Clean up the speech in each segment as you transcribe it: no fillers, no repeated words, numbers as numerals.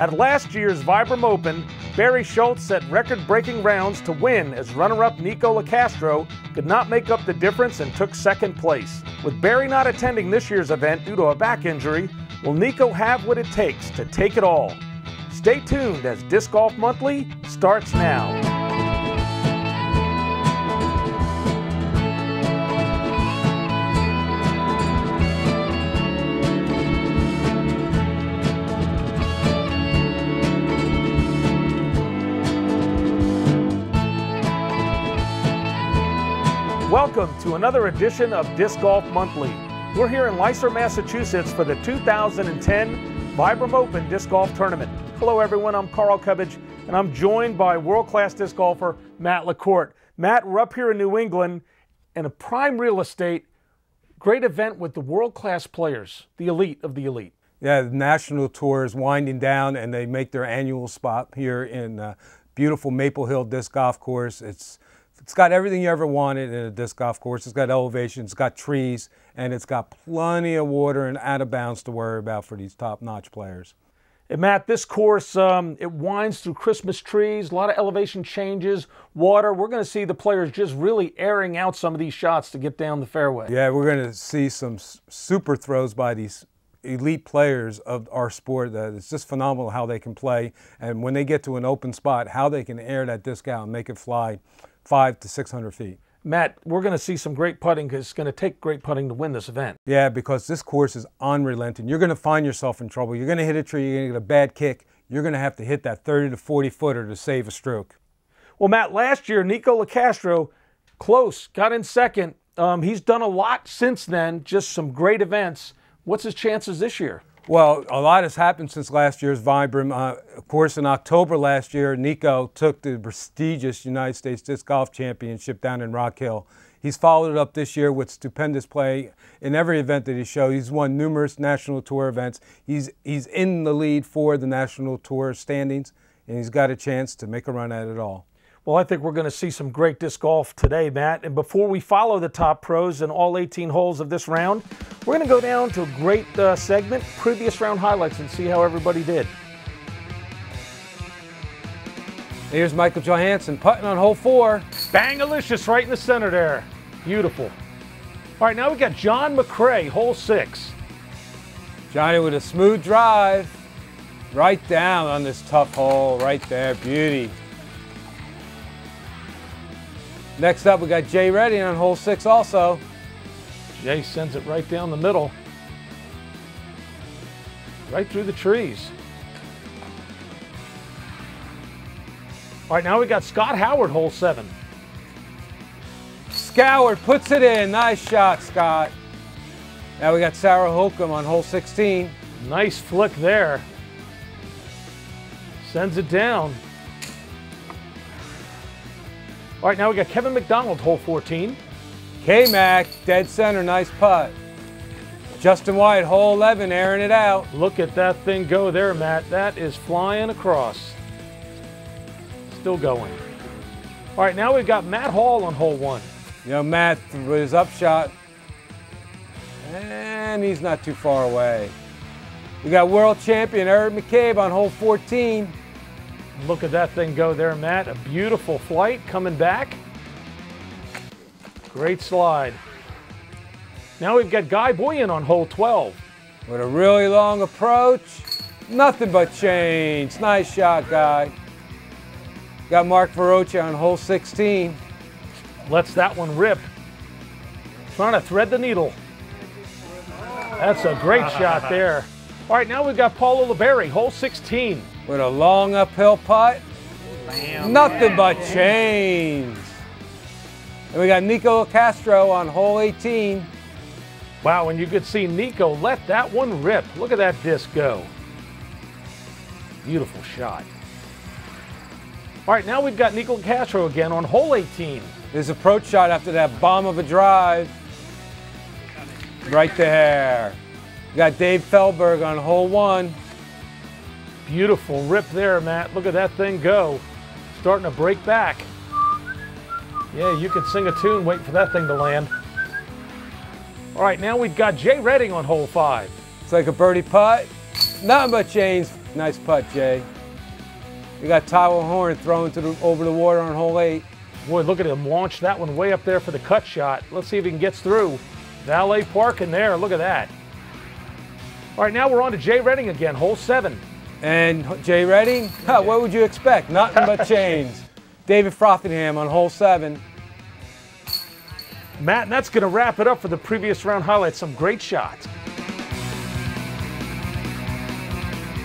At last year's Vibram Open, Barry Schultz set record-breaking rounds to win as runner-up Nico Lacastro could not make up the difference and took second place. With Barry not attending this year's event due to a back injury, will Nico have what it takes to take it all? Stay tuned as Disc Golf Monthly starts now. Welcome to another edition of Disc Golf Monthly. We're here in Leicester, Massachusetts for the 2010 Vibram Open Disc Golf Tournament. Hello everyone, I'm Carl Cubbage, and I'm joined by world-class disc golfer Matt LaCourte. Matt, we're up here in New England in a prime real estate, great event with the world-class players, the elite of the elite. Yeah, the national tour is winding down and they make their annual spot here in beautiful Maple Hill Disc Golf Course. It's got everything you ever wanted in a disc golf course. It's got elevation, it's got trees, and it's got plenty of water and out of bounds to worry about for these top-notch players. And Matt, this course, it winds through Christmas trees, a lot of elevation changes, water. We're going to see the players just really airing out some of these shots to get down the fairway. Yeah, we're going to see some super throws by these elite players of our sport. That it's just phenomenal how they can play, and when they get to an open spot, how they can air that disc out and make it fly 500 to 600 feet. Matt, we're going to see some great putting because it's going to take great putting to win this event. Yeah, because this course is unrelenting. You're going to find yourself in trouble. You're going to hit a tree, you're going to get a bad kick. You're going to have to hit that 30 to 40 footer to save a stroke. Well, Matt, last year, Nico Lacastro, close, got in second. He's done a lot since then, just some great events. What's his chances this year? Well, a lot has happened since last year's Vibram. Of course, in October last year, Nico took the prestigious United States Disc Golf Championship down in Rock Hill. He's followed it up this year with stupendous play in every event that he showed. He's won numerous national tour events. He's in the lead for the national tour standings, and he's got a chance to make a run at it all. Well, I think we're going to see some great disc golf today, Matt. And before we follow the top pros in all 18 holes of this round, we're going to go down to a great segment, previous round highlights, and see how everybody did. Here's Michael Johansson putting on hole 4. Bang-alicious right in the center there. Beautiful. All right, now we got John McRae, hole 6. Johnny with a smooth drive right down on this tough hole right there. Beauty. Next up, we got Jay Redding on hole 6 also. Jay sends it right down the middle. Right through the trees. All right, now we got Scott Howard, hole 7. Scoured puts it in. Nice shot, Scott. Now we got Sarah Holcomb on hole 16. Nice flick there. Sends it down. All right, now we got Kevin McDonald, hole 14. K-Mac, dead center, nice putt. Justin White, hole 11, airing it out. Look at that thing go there, Matt. That is flying across. Still going. All right, now we've got Matt Hall on hole 1. You know, Matt with his upshot, and he's not too far away. We got world champion Eric McCabe on hole 14. Look at that thing go there, Matt. A beautiful flight coming back. Great slide. Now we've got Guy Boyan on hole 12. With a really long approach. Nothing but change. Nice shot, Guy. Got Mark Verocchia on hole 16. Lets that one rip. Trying to thread the needle. That's a great shot there. All right, now we've got Paul Oliveri, hole 16. With a long uphill putt. Bam, nothing but change. And we got Nico Lacastro on hole 18. Wow, and you could see Nico let that one rip. Look at that disc go. Beautiful shot. All right, now we've got Nico Lacastro again on hole 18. His approach shot after that bomb of a drive. Right there. We got Dave Feldberg on hole 1. Beautiful rip there, Matt. Look at that thing go. Starting to break back. Yeah, you could sing a tune waiting for that thing to land. All right, now we've got Jay Redding on hole 5. It's like a birdie putt. Nothing but change. Nice putt, Jay. You got Tyler Horn throwing over the water on hole 8. Boy, look at him launch that one way up there for the cut shot. Let's see if he gets through. Valet parking there, look at that. All right, now we're on to Jay Redding again, hole 7. And Jay Redding, what would you expect? Nothing but chains. David Frothingham on hole 7. Matt, and that's going to wrap it up for the previous round highlights. Some great shots.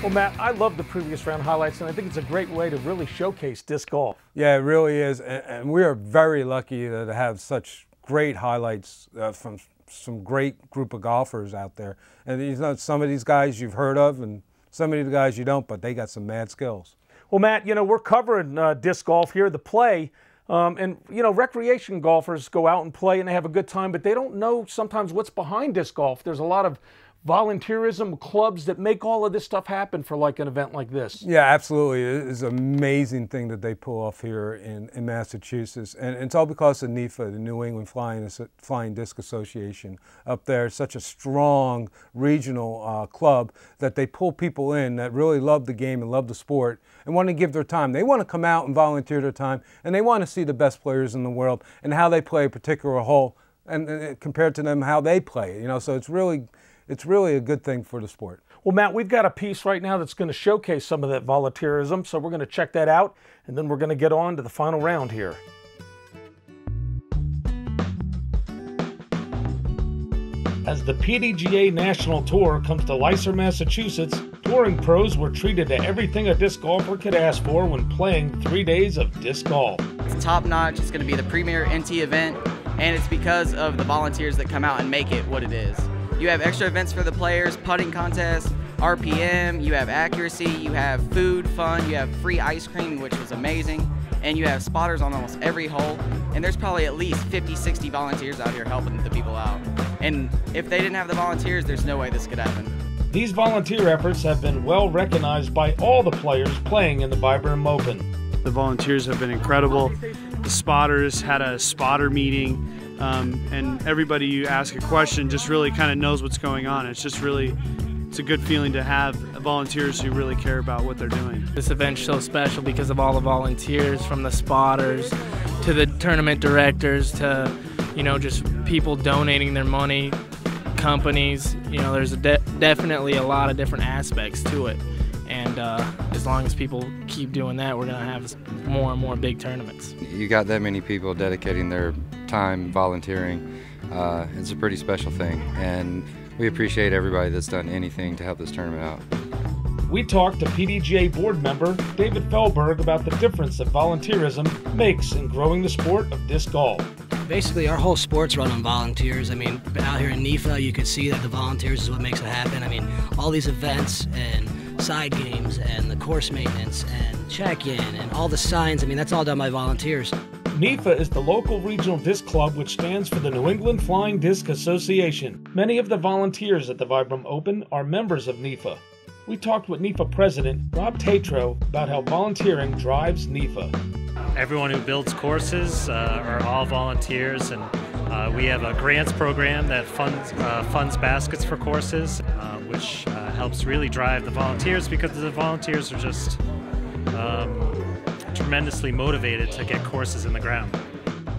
Well, Matt, I love the previous round highlights, and I think it's a great way to really showcase disc golf. Yeah, it really is, and we are very lucky to have such great highlights from some great group of golfers out there. And some of these guys you've heard of, and some of the guys you don't, but they got some mad skills. Well, Matt, we're covering disc golf here, the play. And recreation golfers go out and play and they have a good time, but they don't know sometimes what's behind disc golf. There's a lot of volunteerism clubs that make all of this stuff happen for like an event like this. Yeah, absolutely. It's an amazing thing that they pull off here in Massachusetts. And it's all because of NEFA, the New England Flying Disc Association up there. Such a strong regional club that they pull people in that really love the game and love the sport and want to give their time. They want to come out and volunteer their time, and they want to see the best players in the world and how they play a particular hole and compared to them how they play. So it's really a good thing for the sport. Well, Matt, we've got a piece right now that's going to showcase some of that volunteerism, so we're going to check that out, and then we're going to get on to the final round here. As the PDGA National Tour comes to Leicester, Massachusetts, touring pros were treated to everything a disc golfer could ask for when playing 3 days of disc golf. It's top notch, it's going to be the premier NT event, and it's because of the volunteers that come out and make it what it is. You have extra events for the players, putting contest, RPM, you have accuracy, you have food, fun, you have free ice cream, which was amazing, and you have spotters on almost every hole, and there's probably at least 50, 60 volunteers out here helping the people out. And if they didn't have the volunteers, there's no way this could happen. These volunteer efforts have been well recognized by all the players playing in the DGM Open. The volunteers have been incredible. The spotters had a spotter meeting. And everybody you ask a question just really kind of knows what's going on. It's a good feeling to have volunteers who really care about what they're doing. This event's so special because of all the volunteers, from the spotters to the tournament directors to, just people donating their money, companies. There's definitely a lot of different aspects to it. And as long as people keep doing that, we're going to have more and more big tournaments. You got that many people dedicating their time volunteering. It's a pretty special thing, and we appreciate everybody that's done anything to help this tournament out. We talked to PDGA board member David Fehlberg about the difference that volunteerism makes in growing the sport of disc golf. Basically, our whole sport's run on volunteers. Out here in NEFA, you could see that the volunteers is what makes it happen. All these events and side games and the course maintenance and check-in and all the signs, that's all done by volunteers. NEFA is the local regional disc club which stands for the New England Flying Disc Association. Many of the volunteers at the DGM Open are members of NEFA. We talked with NEFA President Rob Tatro about how volunteering drives NEFA. Everyone who builds courses are all volunteers, and we have a grants program that funds baskets for courses, which helps really drive the volunteers, because the volunteers are just tremendously motivated to get courses in the ground.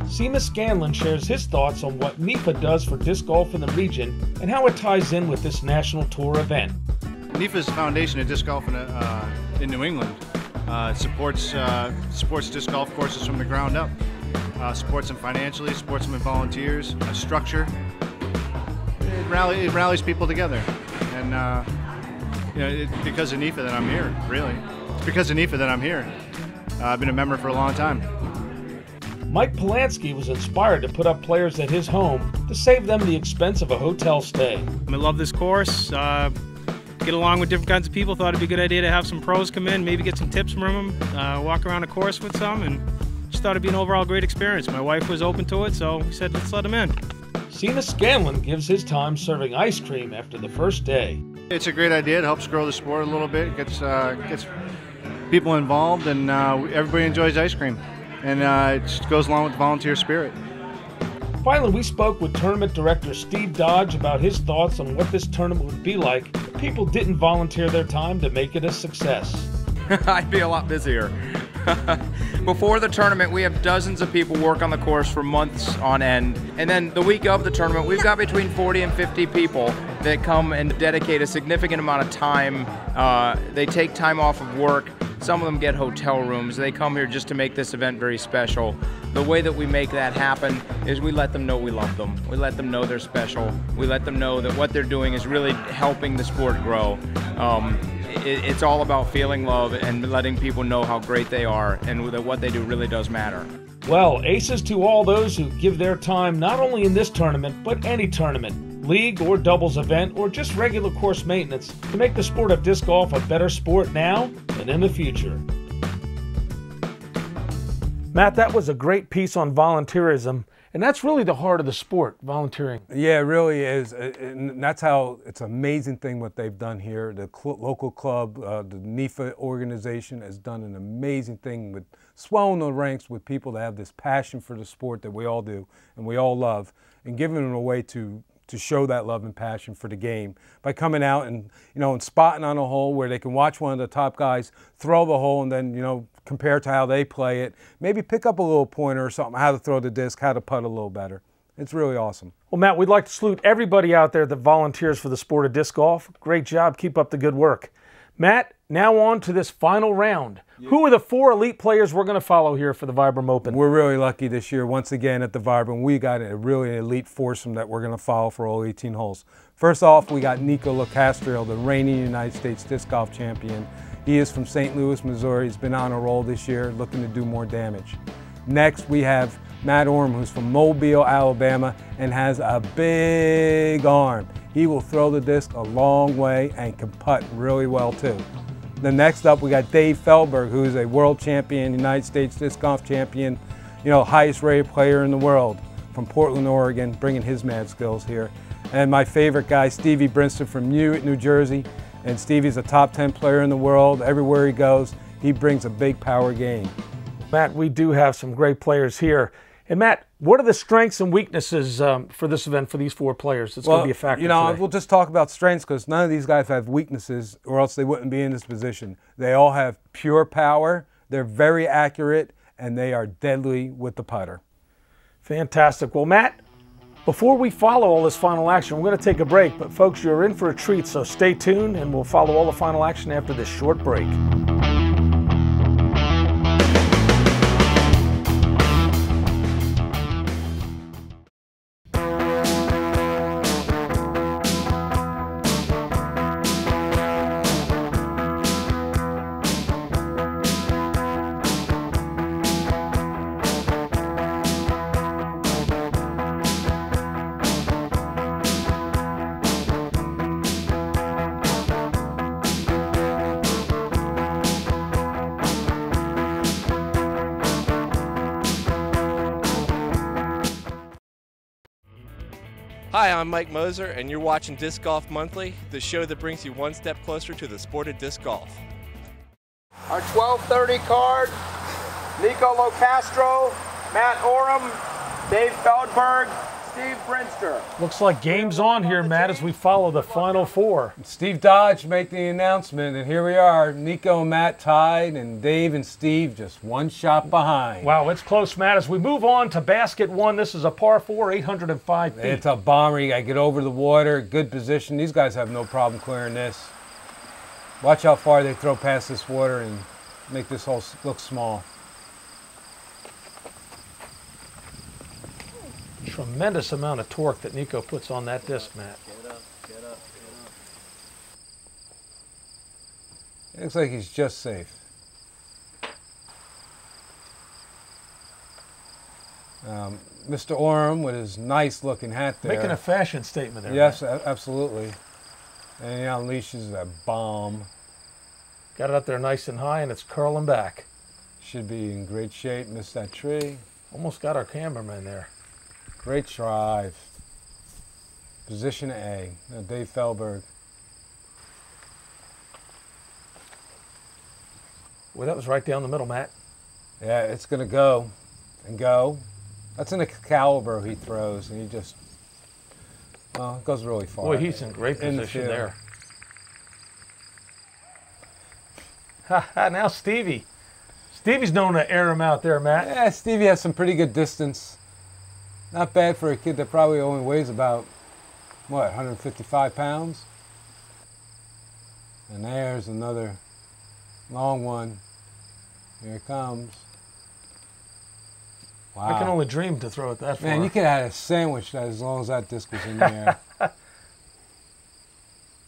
Seamus Scanlon shares his thoughts on what NEFA does for disc golf in the region and how it ties in with this national tour event. NEFA is the foundation of disc golf in New England. It supports disc golf courses from the ground up. Supports them financially, supports them with volunteers, structure. It rallies people together. And it's because of NEFA that I'm here, really. It's because of NEFA that I'm here. I've been a member for a long time. Mike Polanski was inspired to put up players at his home to save them the expense of a hotel stay. I love this course. Get along with different kinds of people. Thought it'd be a good idea to have some pros come in, maybe get some tips from them, walk around the course with some, and just thought it'd be an overall great experience. My wife was open to it, so we said let's let them in. Seamus Scanlon gives his time serving ice cream after the first day. It's a great idea. It helps grow the sport a little bit. It gets people involved, and everybody enjoys ice cream. And it just goes along with the volunteer spirit. Finally, we spoke with tournament director Steve Dodge about his thoughts on what this tournament would be like people didn't volunteer their time to make it a success? I'd be a lot busier. Before the tournament, we have dozens of people work on the course for months on end. And then the week of the tournament, we've got between 40 and 50 people that come and dedicate a significant amount of time. They take time off of work. Some of them get hotel rooms. They come here just to make this event very special. The way that we make that happen is we let them know we love them. We let them know they're special. We let them know that what they're doing is really helping the sport grow. It's all about feeling love and letting people know how great they are and that what they do really does matter. Well, aces to all those who give their time not only in this tournament, but any tournament, league or doubles event, or just regular course maintenance to make the sport of disc golf a better sport now and in the future. Matt, that was a great piece on volunteerism, and that's really the heart of the sport, volunteering. Yeah, it really is, and that's how it's an amazing thing what they've done here. The local club, the NIFA organization has done an amazing thing with swelling the ranks with people that have this passion for the sport that we all do and we all love, and giving them a way to show that love and passion for the game by coming out and, and spotting on a hole where they can watch one of the top guys throw the hole and then, compare to how they play it. Maybe pick up a little pointer or something, how to throw the disc, how to putt a little better. It's really awesome. Well, Matt, we'd like to salute everybody out there that volunteers for the sport of disc golf. Great job. Keep up the good work. Matt, now on to this final round. Yeah. Who are the 4 elite players we're going to follow here for the Vibram Open? We're really lucky this year. Once again at the Vibram, we got a really elite foursome that we're going to follow for all 18 holes. First off, we got Nico Locastro, the reigning United States disc golf champion. He is from St. Louis, Missouri. He's been on a roll this year, looking to do more damage. Next, we have Matt Orm, who's from Mobile, Alabama, and has a big arm. He will throw the disc a long way and can putt really well, too. Then next up, we got Dave Feldberg, who is a world champion, United States disc golf champion, highest rated player in the world, from Portland, Oregon, bringing his mad skills here. And my favorite guy, Stevie Brinston from New Jersey. And Stevie's a top 10 player in the world. Everywhere he goes, he brings a big power game. Matt, we do have some great players here. And Matt, what are the strengths and weaknesses for this event for these 4 players? It's going to be a factor today. We'll just talk about strengths because none of these guys have weaknesses or else they wouldn't be in this position. They all have pure power, they're very accurate, and they are deadly with the putter. Fantastic. Well, Matt, before we follow all this final action, we're going to take a break. But folks, you're in for a treat, so stay tuned and we'll follow all the final action after this short break. Hi, I'm Mike Moser, and you're watching Disc Golf Monthly, the show that brings you one step closer to the sport of disc golf. Our 12:30 card, Nico Locastro, Matt Orem, Dave Feldberg, Steve Brinster. Looks like game's on here, Matt, as we follow the final 4. Steve Dodge make the announcement, and here we are. Nico and Matt tied, and Dave and Steve just one shot behind. Wow, it's close, Matt. As we move on to basket 1, this is a par 4, 805 feet. It's a bomber. You got to get over the water, good position. These guys have no problem clearing this. Watch how far they throw past this water and make this hole look small. Tremendous amount of torque that Nico puts on that disc, Matt. Get up, get up, get up. It looks like he's just safe. Mr. Orem with his nice looking hat there. Making a fashion statement there. Yes, absolutely. And he unleashes that bomb. Got it up there nice and high, and it's curling back. Should be in great shape. Missed that tree. Almost got our cameraman there. Great drive. Position A. Now Dave Feldberg. Well, that was right down the middle, Matt. Yeah, it's going to go and go. That's in the caliber he throws, and he just, well, it goes really far. Boy, he's in great position there. Now Stevie. Stevie's known to air him out there, Matt. Yeah, Stevie has some pretty good distance. Not bad for a kid that probably only weighs about, what, 155 pounds? And there's another long one. Here it comes. Wow. I can only dream to throw it that far. Man, you could have had a sandwich as long as that disc was in the air.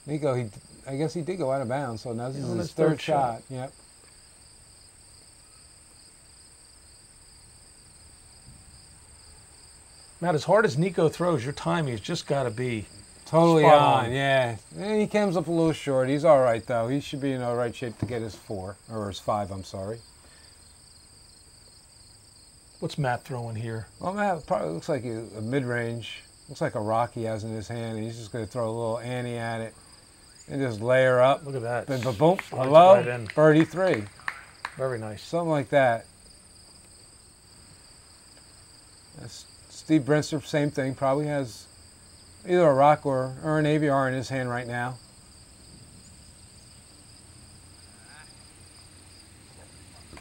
Nico, I guess he did go out of bounds, so now this is his third shot. Yep. Matt, as hard as Nico throws, your timing's just got to be totally spot on. Yeah. He comes up a little short. He's all right, though. He should be in all right shape to get his 4, or his 5, I'm sorry. What's Matt throwing here? Well, Matt probably looks like a mid-range. Looks like a rock he has in his hand. And he's just going to throw a little ante at it and just layer up. Look at that. Then, boom, Slides hello, right in. birdie 3. Very nice. Something like that. That's Steve Brinster, same thing. Probably has either a rock or an AVR in his hand right now.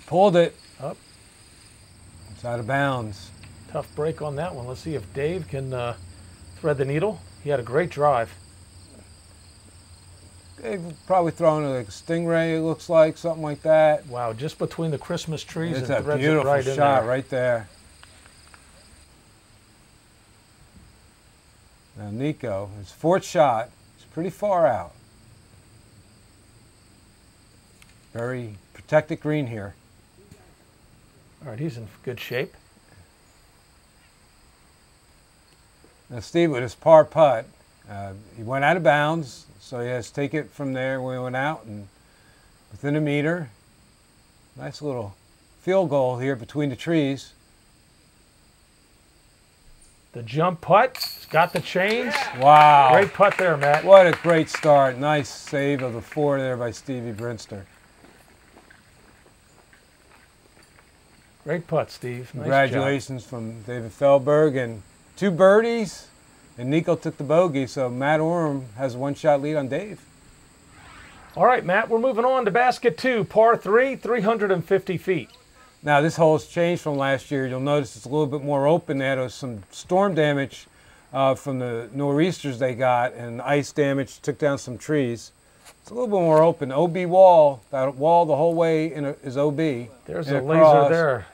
Pulled it. Up. It's out of bounds. Tough break on that one. Let's see if Dave can thread the needle. He had a great drive. They've probably thrown like a Stingray, it looks like, something like that. Wow, just between the Christmas trees It's and a threads it beautiful right in shot there. right there. Now Nico, his 4th shot, is pretty far out. Very protected green here. All right, he's in good shape. Now Steve with his par putt, he went out of bounds, so he has to take it from there where he went out and within a meter. Nice little field goal here between the trees. The jump putt, it's got the change. Wow. Great putt there, Matt. What a great start. Nice save of the 4 there by Stevie Brinster. Great putt, Steve. Nice Congratulations from David Feldberg, and 2 birdies, and Nico took the bogey, so Matt Oram has a 1-shot lead on Dave. All right, Matt, we're moving on to basket 2, par 3, 350 feet. Now, this hole has changed from last year. You'll notice it's a little bit more open. There was some storm damage from the nor'easters they got, and ice damage took down some trees. It's a little bit more open. OB wall, that wall the whole way is OB. There's and a laser there.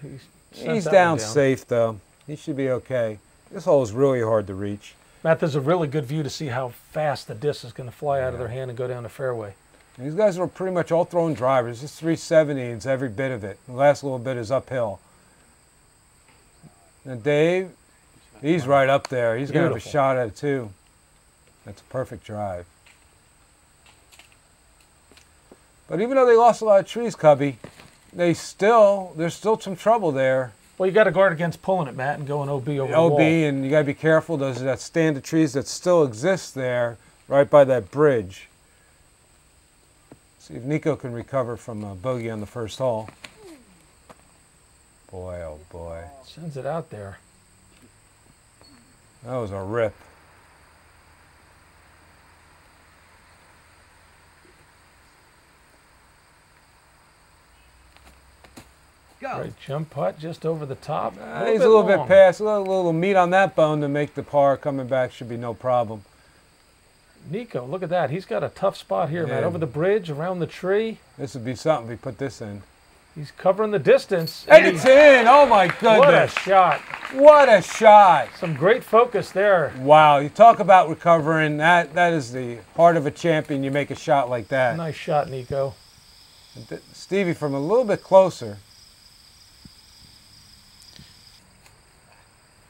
He's down safe, though. He should be okay. This hole is really hard to reach. Matt, there's a really good view to see how fast the disc is going to fly out of their hand and go down the fairway. These guys are pretty much all throwing drivers. It's 370, and it's every bit of it. The last little bit is uphill. And Dave, he's right up there. He's going to have a shot at it, too. That's a perfect drive. But even though they lost a lot of trees, Cubby, there's still some trouble there. Well, you got to guard against pulling it, Matt, and going OB over the OB, wall. and you got to be careful. There's that stand of trees that still exists there, right by that bridge. See if Nico can recover from a bogey on the first hole. Boy, oh boy. Sends it out there. That was a rip. Go. Great jump putt just over the top. He's a little bit past, a little meat on that bone to make the par. Coming back should be no problem. Nico, look at that. He's got a tough spot here, Matt. Over the bridge, around the tree. This would be something if we put this in. He's covering the distance. And it's in! Oh my goodness! What a shot. What a shot! Some great focus there. Wow, you talk about recovering. That is the heart of a champion. You make a shot like that. Nice shot, Nico. Stevie, from a little bit closer.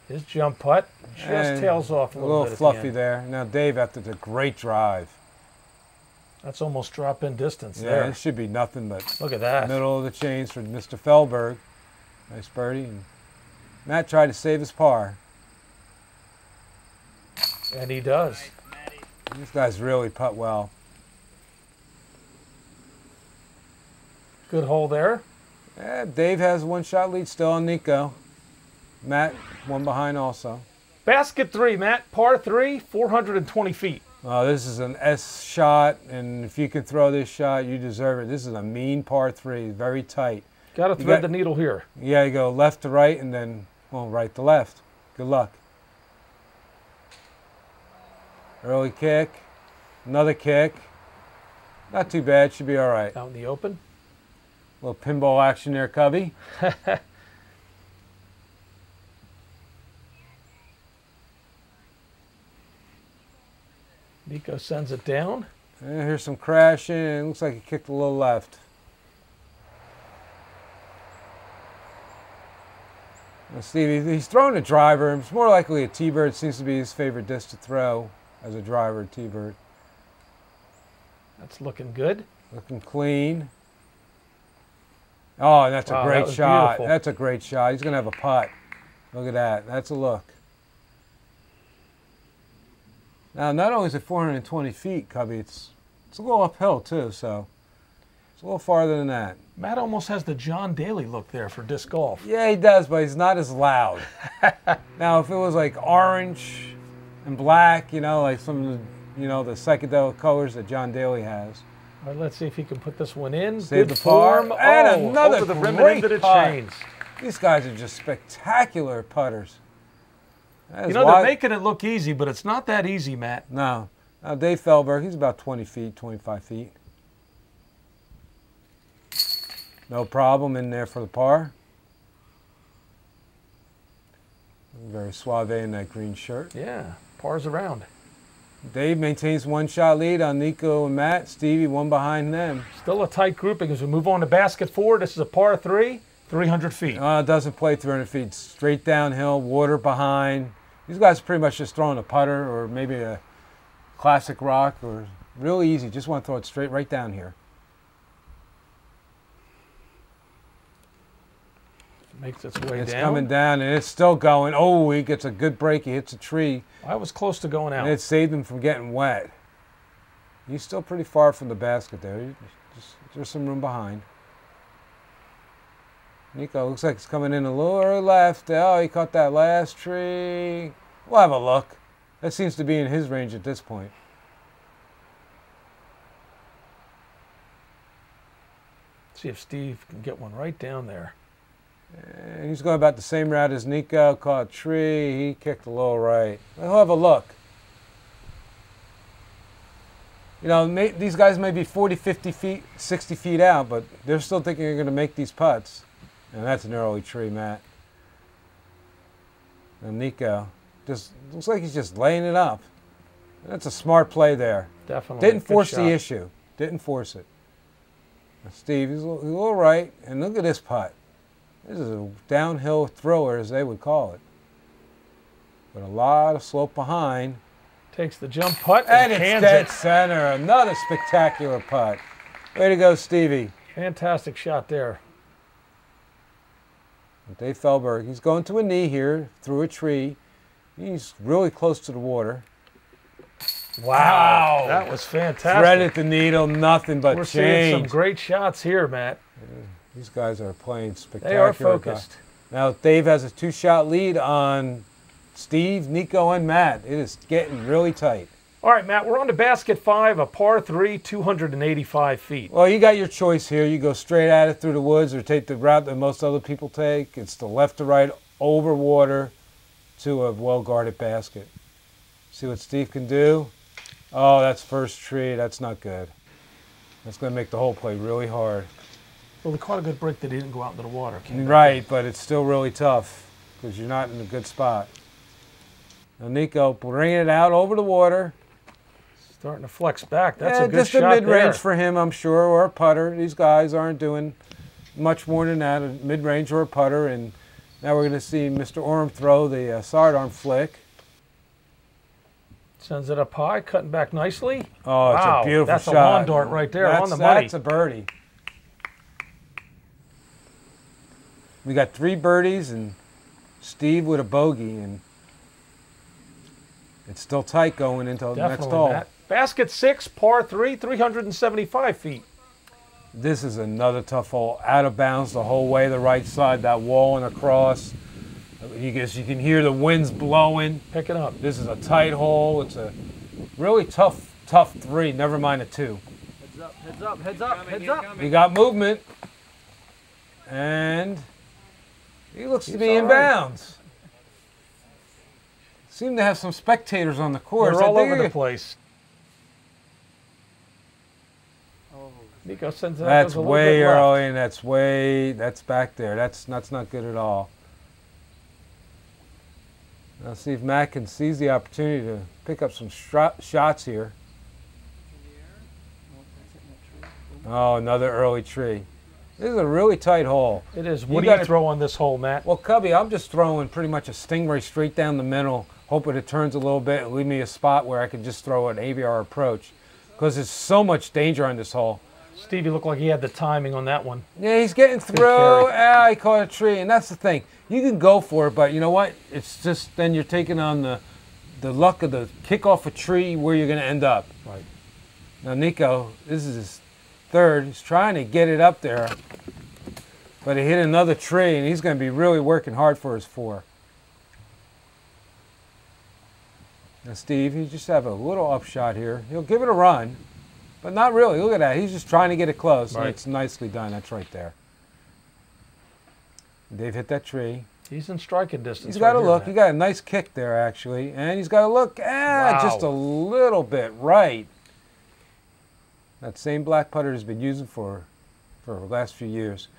His jump putt just tails off a little bit. Fluffy there. Now Dave after the great drive. That's almost drop-in distance there. Yeah, it should be nothing but look at that. Middle of the chains for Mr. Feldberg. Nice birdie. And Matt tried to save his par. And he does. These guys really putt well. Good hole there. Yeah, Dave has a 1-shot lead still on Nico. Matt, one behind also. Basket 3, Matt. Par 3, 420 feet. This is an S shot, and if you can throw this shot, you deserve it. This is a mean par 3, very tight. Got to thread the needle here. Yeah, you go left to right, and then, well, right to left. Good luck. Early kick, another kick. Not too bad, should be all right. Out in the open. A little pinball action there, Cubby. Nico sends it down. And here's some crashing. It looks like he kicked a little left. Now, Steve, he's throwing a driver. It's more likely a T-bird. Seems to be his favorite disc to throw as a driver, T-bird. That's looking good. Looking clean. Oh, and that's a great shot. Beautiful. That's a great shot. He's going to have a putt. Look at that. That's a look. Now, not only is it 420 feet, Cubby, it's a little uphill, too, so it's a little farther than that. Matt almost has the John Daly look there for disc golf. Yeah, he does, but he's not as loud. Now, if it was like orange and black, you know, like some of the, you know, the psychedelic colors that John Daly has. All right, let's see if he can put this one in. Save Good the par. form. And oh, another over the rim and great into the putt. chains. These guys are just spectacular putters. You know, they're making it look easy, but it's not that easy, Matt. No. Now, Dave Feldberg, he's about 20 feet, 25 feet. No problem in there for the par. Very suave in that green shirt. Yeah, par's around. Dave maintains 1-shot lead on Nico and Matt. Stevie, one behind them. Still a tight grouping as we move on to basket 4. This is a par 3, 300 feet. It doesn't play 300 feet. Straight downhill, water behind. These guys are pretty much just throwing a putter or maybe a classic rock, or really easy. Just want to throw it straight right down here. Makes its way down. It's coming down, and it's still going. Oh, he gets a good break. He hits a tree. I was close to going out. And it saved him from getting wet. He's still pretty far from the basket there. There's some room behind. Nico looks like he's coming in a little early left. Oh, he caught that last tree. We'll have a look. That seems to be in his range at this point. See if Steve can get one right down there. And he's going about the same route as Nico. Caught a tree. He kicked a little right. We'll have a look. You know, these guys may be 40, 50 feet, 60 feet out, but they're still thinking they're going to make these putts. And that's an early tree, Matt. And Nico just looks like he's just laying it up. That's a smart play there. Definitely. Didn't force the issue. Didn't force it. Now Steve, he's a little right. And look at this putt. This is a downhill thrower, as they would call it. But a lot of slope behind. Takes the jump putt and it's dead center. Another spectacular putt. Way to go, Stevie. Fantastic shot there. Dave Feldberg, he's going to a knee here through a tree. He's really close to the water. Wow, that was fantastic. Threaded the needle, nothing but change. We're seeing some great shots here, Matt. These guys are playing spectacular. They are focused. Now, Dave has a 2-shot lead on Steve, Nico, and Matt. It is getting really tight. All right, Matt, we're on to basket 5, a par 3, 285 feet. Well, you got your choice here. You go straight at it through the woods or take the route that most other people take. It's the left to right over water to a well-guarded basket. See what Steve can do? Oh, that's first tree. That's not good. That's going to make the whole play really hard. Well, they caught a good break that he didn't go out into the water. Right, but it's still really tough because you're not in a good spot. Now, Nico bringing it out over the water. Starting to flex back. That's a good just shot a mid-range there. for him, I'm sure, or a putter. These guys aren't doing much more than that, a mid-range or a putter. And now we're going to see Mr. Orm throw the sidearm flick. Sends it up high, cutting back nicely. Oh, it's a beautiful that's shot. That's a lawn dart right there on the money. That's a birdie. We got 3 birdies and Steve with a bogey, and it's still tight going into the next hole. Matt. Basket 6, par 3, 375 feet. This is another tough hole. Out of bounds the whole way, the right side, that wall and across. You can hear the winds blowing. Pick it up. This is a tight hole. It's a Really tough 3, never mind a 2. Heads up, heads up, heads up, heads up. We got movement. And he looks to be in bounds. Seem to have some spectators on the course. They're all over the place. Nico sends it up. That's way early, and that's back there. That's not good at all. Now see if Matt can seize the opportunity to pick up some shots here. Oh, another early tree. This is a really tight hole. It is. What do you throw on this hole, Matt? Well, Cubby, I'm just throwing pretty much a stingray straight down the middle, hoping it turns a little bit and leave me a spot where I can just throw an AVR approach, because there's so much danger on this hole. Stevie looked like he had the timing on that one. Yeah, he's getting through. He caught a tree, and that's the thing. You can go for it, but you know what? It's just then you're taking on the luck of the kick off a tree where you're going to end up. Right. Now, Nico, this is his 3rd. He's trying to get it up there, but he hit another tree, and he's going to be really working hard for his 4. Now, Steve, he just have a little upshot here. He'll give it a run, but not really. Look at that. He's just trying to get it close, and it's nicely done. That's right there. Dave hit that tree. He's in striking distance. He's got to look. He got a nice kick there, actually, and he's got to look just a little bit right. That same black putter he's been using for the last few years.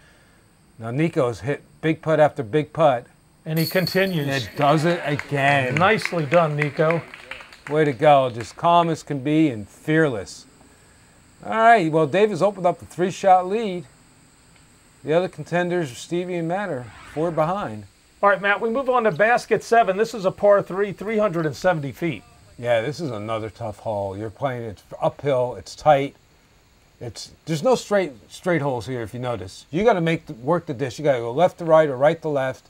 Now Nico's hit big putt after big putt. And he continues. It does it again. Nicely done, Nico. Way to go. Just calm as can be and fearless. All right, well, Dave has opened up a 3-shot lead. The other contenders, Stevie and Matt, are 4 behind. All right, Matt, we move on to basket 7. This is a par 3, 370 feet. Yeah, this is another tough hole. You're playing, it's uphill, it's tight. There's no straight holes here, if you notice. You got to work the disc. You got to go left to right or right to left.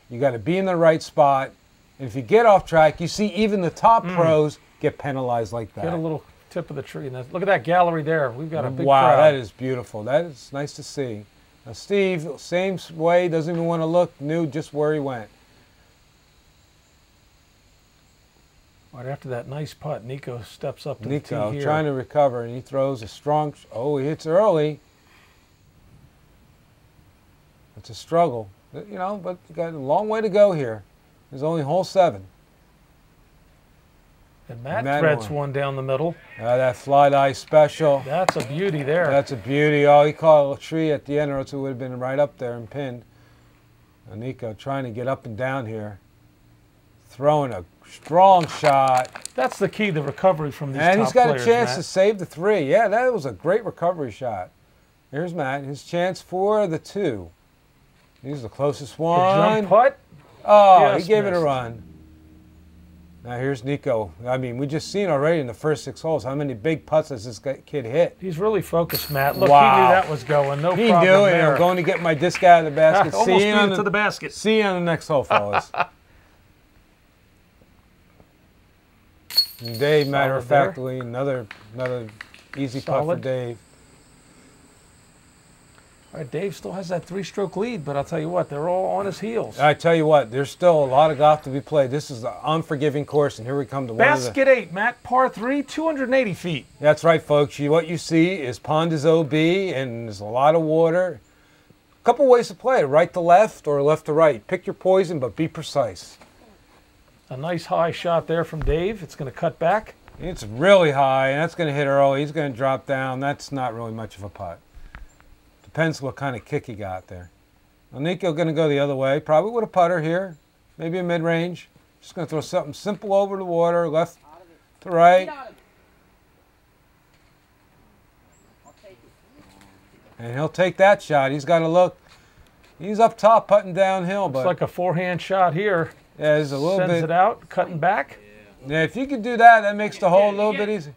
You got to be in the right spot. And if you get off track, you see even the top pros get penalized like that. Get a little tip of the tree. Look at that gallery there. We've got a big crowd. Wow, that is beautiful. That is nice to see. Now Steve, same way, doesn't even want to look, knew just where he went. Right after that nice putt, Nico steps up to the tee here. Trying to recover, and he throws a strong, he hits early. It's a struggle, but you got a long way to go here. There's only hole 7. And Matt threads one down the middle. That fly die special. That's a beauty there. That's a beauty. Oh, he caught a tree at the end, or else it would have been right up there and pinned. And Nico trying to get up and down here. Throwing a strong shot. That's the key, the recovery from these top players, And he's got a chance Matt. to save the 3. Yeah, that was a great recovery shot. Here's Matt, his chance for the 2. He's the closest one. The jump putt? Oh, he gave it a run. Now here's Nico. I mean, we just seen already in the first 6 holes how many big putts has this kid hit. He's really focused, Matt. Look, he knew that was going. No problem there. He knew it. There. I'm going to get my disc out of the basket. Almost beat it to the basket. See you on the next hole, fellas. And Dave, matter of factly, another easy putt for Dave. All right, Dave still has that 3-stroke lead, but I'll tell you what, they're all on his heels. I tell you what, there's still a lot of golf to be played. This is an unforgiving course, and here we come to basket 8, Matt, par 3, 280 feet. That's right, folks. What you see is pond is OB, and there's a lot of water. A couple ways to play it, right to left or left to right. Pick your poison, but be precise. A nice high shot there from Dave. It's going to cut back. It's really high, and that's going to hit early. He's going to drop down. That's not really much of a putt. Depends what kind of kick he got there. Well, Nico going to go the other way. Probably with a putter here. Maybe a mid-range. Just going to throw something simple over the water, left to right. And he'll take that shot. He's got to look. He's up top putting downhill. Looks like a forehand shot here. Yeah, there's a little bit. Sends it out, cutting back. Yeah, if you could do that, that makes the hole a little bit easier.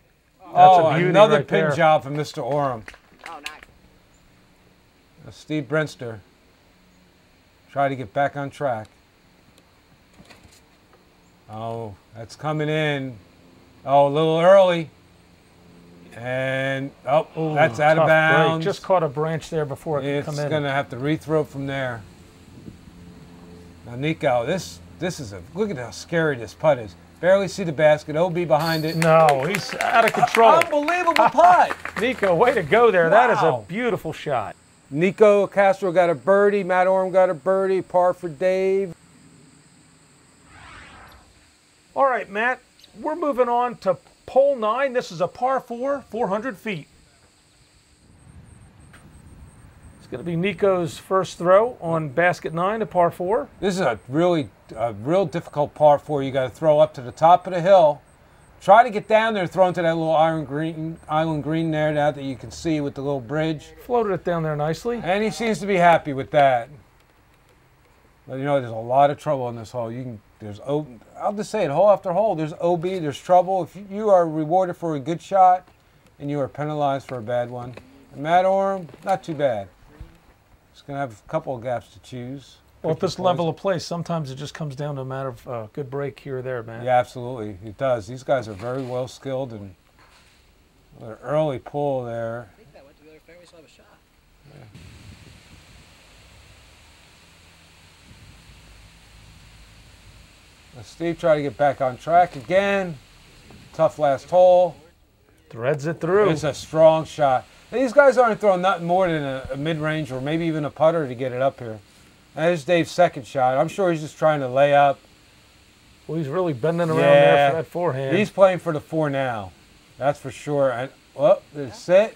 That's a beauty another right pin there. job from Mr. Oram. Oh, nice. Steve Brenster. Try to get back on track. Oh, that's coming in. Oh, a little early. And, that's out of bounds. Break. Just caught a branch there before it could come in. It's going to have to rethrow from there. Now, Nico, this is look at how scary this putt is. Barely see the basket. OB behind it. No, he's out of control. Unbelievable putt. Nico, way to go there. That is a Wow. beautiful shot. Nico Castro got a birdie. Matt Orm got a birdie. Par for Dave. All right, Matt, we're moving on to hole 9. This is a par 4, 400 feet. It's going to be Nico's first throw on basket 9, a par 4. This is a real difficult par 4. You got to throw up to the top of the hill. Try to get down there and throw into that little island green there now that you can see with the little bridge. Floated it down there nicely. And he seems to be happy with that. But you know, there's a lot of trouble in this hole. I'll just say it, hole after hole, there's OB, there's trouble. If you are rewarded for a good shot and you are penalized for a bad one. And Matt Orm, not too bad. He's going to have a couple of gaps to choose. Well, at this level of play, sometimes it just comes down to a matter of good break here or there, man. Yeah, absolutely. It does. These guys are very well skilled, and an early pull there. I think that went to the other fairway, so I have a shot. Now Steve tried to get back on track again. Tough last hole. Threads it through. It's a strong shot. Now, these guys aren't throwing nothing more than a mid-range or maybe even a putter to get it up here. Now, there's Dave's second shot. I'm sure he's just trying to lay up. Well, he's really bending around there for that forehand. He's playing for the 4 now. That's for sure. There's sit.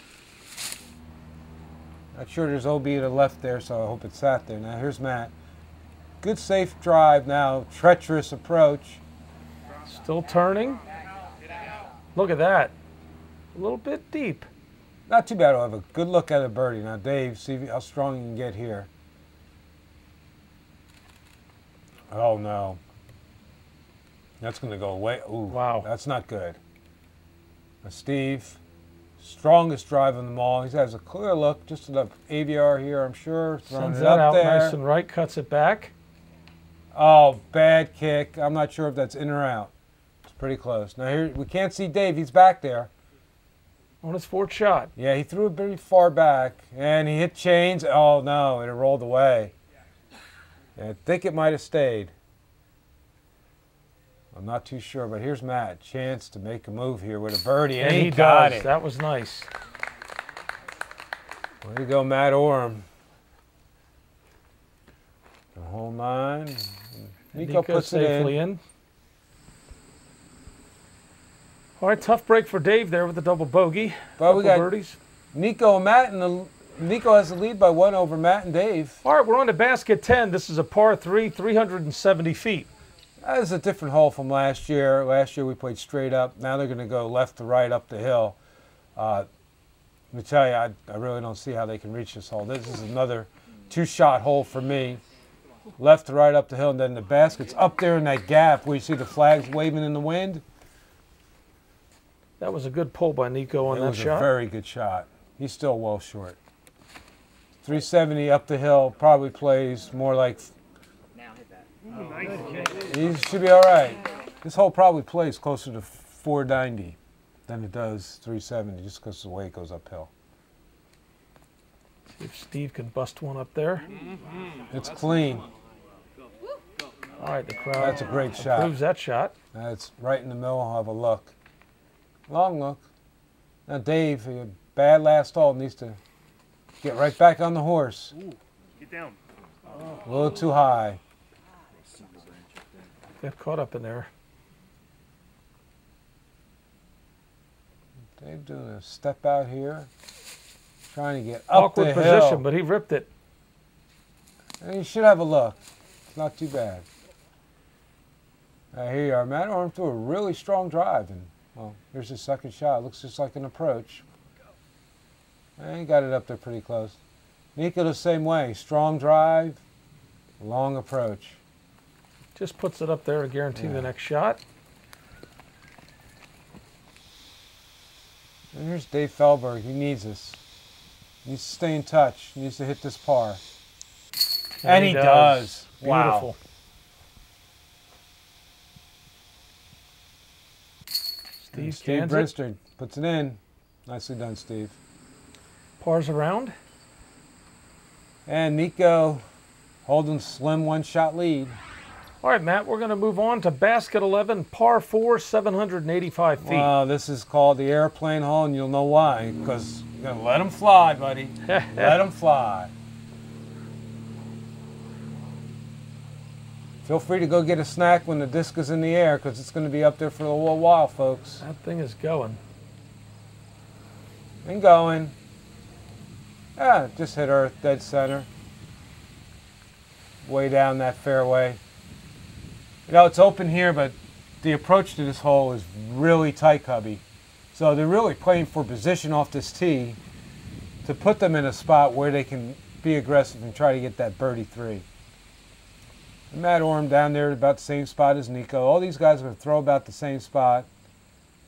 Not sure there's OB to the left there, so I hope it sat there. Now, here's Matt. Good safe drive now. Treacherous approach. Still turning. Look at that. A little bit deep. Not too bad. I'll have a good look at a birdie. Now, Dave, see how strong you can get here. Oh, no. That's going to go away. Ooh, wow. That's not good. Now, Steve, strongest drive of them all. He has a clear look, just to the AVR here, I'm sure. Throwing Sends it that up out there. nice and right, cuts it back. Oh, bad kick. I'm not sure if that's in or out. It's pretty close. Now, here, we can't see Dave. He's back there. On his 4th shot. Yeah, he threw it pretty far back, and he hit chains. Oh, no, and it rolled away. Yeah, I think it might have stayed. I'm not too sure, but here's Matt. Chance to make a move here with a birdie, and he got it. That was nice. Way to go, Matt Orm. Hole 9. Nico puts it safely in. All right, tough break for Dave there with the double bogey. But we got birdies. Nico and Matt, and Nico has the lead by 1 over Matt and Dave. All right, we're on to basket 10. This is a par 3, 370 feet. That is a different hole from last year. Last year we played straight up. Now they're going to go left to right up the hill. Let me tell you, I really don't see how they can reach this hole. This is another 2-shot hole for me. Left to right up the hill, and then the basket's up there in that gap where you see the flags waving in the wind. That was a good pull by Nico on that shot. It was a very good shot. He's still well short. 370 up the hill probably plays more like... He should be all right. This hole probably plays closer to 490 than it does 370 just because of the way it goes uphill. See if Steve can bust one up there. It's clean. All right, the crowd. That's a great shot. Proves that shot. That's right in the middle. I'll have a look. Long look. Now Dave, a bad last hole, needs to get right back on the horse. Get down. A little too high. Got caught up in there. Dave doing a step out here. Trying to get up Awkward the position, hill. but he ripped it. And you should have a look. It's not too bad. Here you are. Matt Orm threw a really strong drive. And, well, here's his second shot. Looks just like an approach. And he got it up there pretty close. Nico the same way. Strong drive, long approach. Just puts it up there to guarantee the next shot. And here's Dave Felberg. He needs this. He needs to stay in touch. He needs to hit this par. And he does. Beautiful. Wow. Steve Brinster puts it in. Nicely done, Steve. Pars around. And Nico holding slim 1-shot lead. All right, Matt, we're going to move on to basket 11, par 4, 785 feet. Wow, this is called the airplane hole, and you'll know why. Because you're going to let them fly, buddy. Let them fly. Feel free to go get a snack when the disc is in the air, because it's going to be up there for a little while, folks. That thing is going. And going. Ah, just hit earth, dead center. Way down that fairway. You know, it's open here, but the approach to this hole is really tight, Cubby. So they're really playing for position off this tee to put them in a spot where they can be aggressive and try to get that birdie 3. And Matt Orm down there about the same spot as Nico. All these guys are going to throw about the same spot,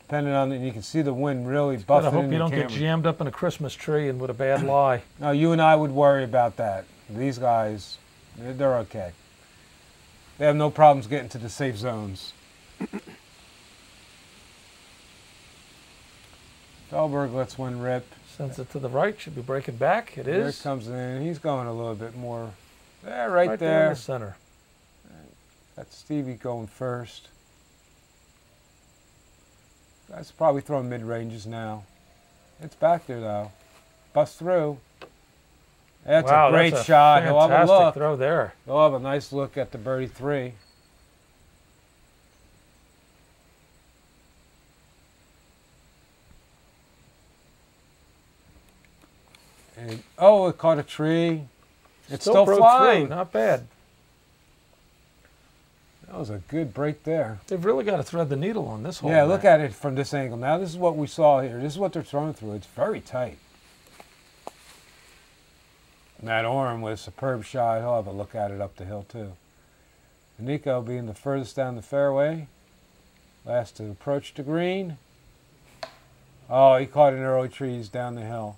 depending on, and you can see the wind really buffing I hope in you the don't get camera. jammed up in a Christmas tree and with a bad lie. No, you and I would worry about that. These guys, they're okay. They have no problems getting to the safe zones. Feldberg lets one rip. Sends it to the right. Should be breaking back. It is. There it comes in. He's going a little bit more. There, right there there. in the center. That's Stevie going first. That's probably throwing mid-ranges now. It's back there, though. Bust through. That's a great shot. He'll have a look. Throw there. He'll have a nice look at the birdie 3. And, oh, it caught a tree. It's still broke flying. Through. Not bad. That was a good break there. They've really got to thread the needle on this hole. Yeah, look at it from this angle. Now, this is what we saw here. This is what they're throwing through. It's very tight. Matt Orm with a superb shot. He'll have a look at it up the hill, too. Nico being the furthest down the fairway. Last to approach the green. Oh, he caught in early trees down the hill.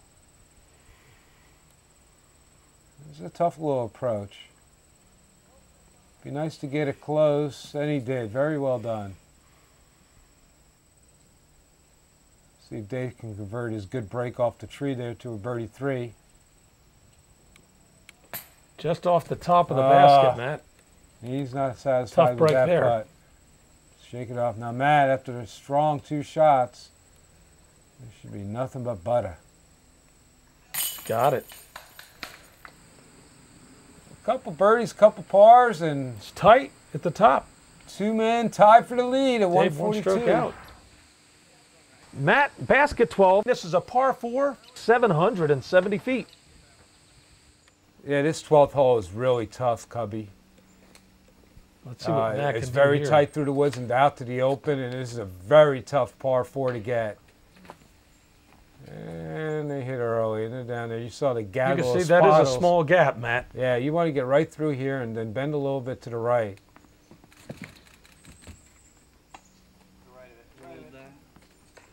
It was a tough little approach. Be nice to get it close, and he did. Very well done. See if Dave can convert his good break off the tree there to a birdie 3. Just off the top of the basket, Matt. He's not satisfied with that putt. Shake it off. Now, Matt, after a strong 2 shots, there should be nothing but butter. Got it. A couple birdies, couple pars, and it's tight at the top. 2 men tied for the lead at Dave 142. 1 stroke out. Matt, basket 12. This is a par 4, 770 feet. Yeah, this 12th hole is really tough, Cubby. Let's see what Matt can do. It's very here. tight through the woods and out to the open, and this is a very tough par 4 to get. And they hit early, and they're down there. You saw the gap. You can see that is a small gap, Matt. Yeah, you want to get right through here and then bend a little bit to the right.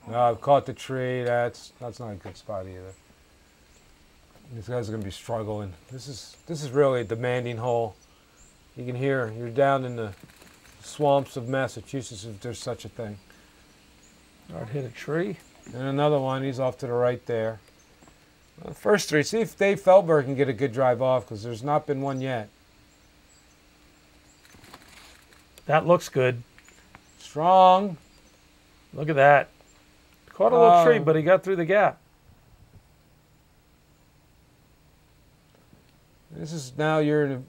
No, I've caught the tree. That's not a good spot either. These guys are going to be struggling. This is really a demanding hole. You can hear you're down in the swamps of Massachusetts if there's such a thing. All right, hit a tree. And another one. He's off to the right there. Well, the first 3. See if Dave Feldberg can get a good drive off, because there's not been one yet. That looks good. Strong. Look at that. Caught a little tree, but he got through the gap. This is now you're in a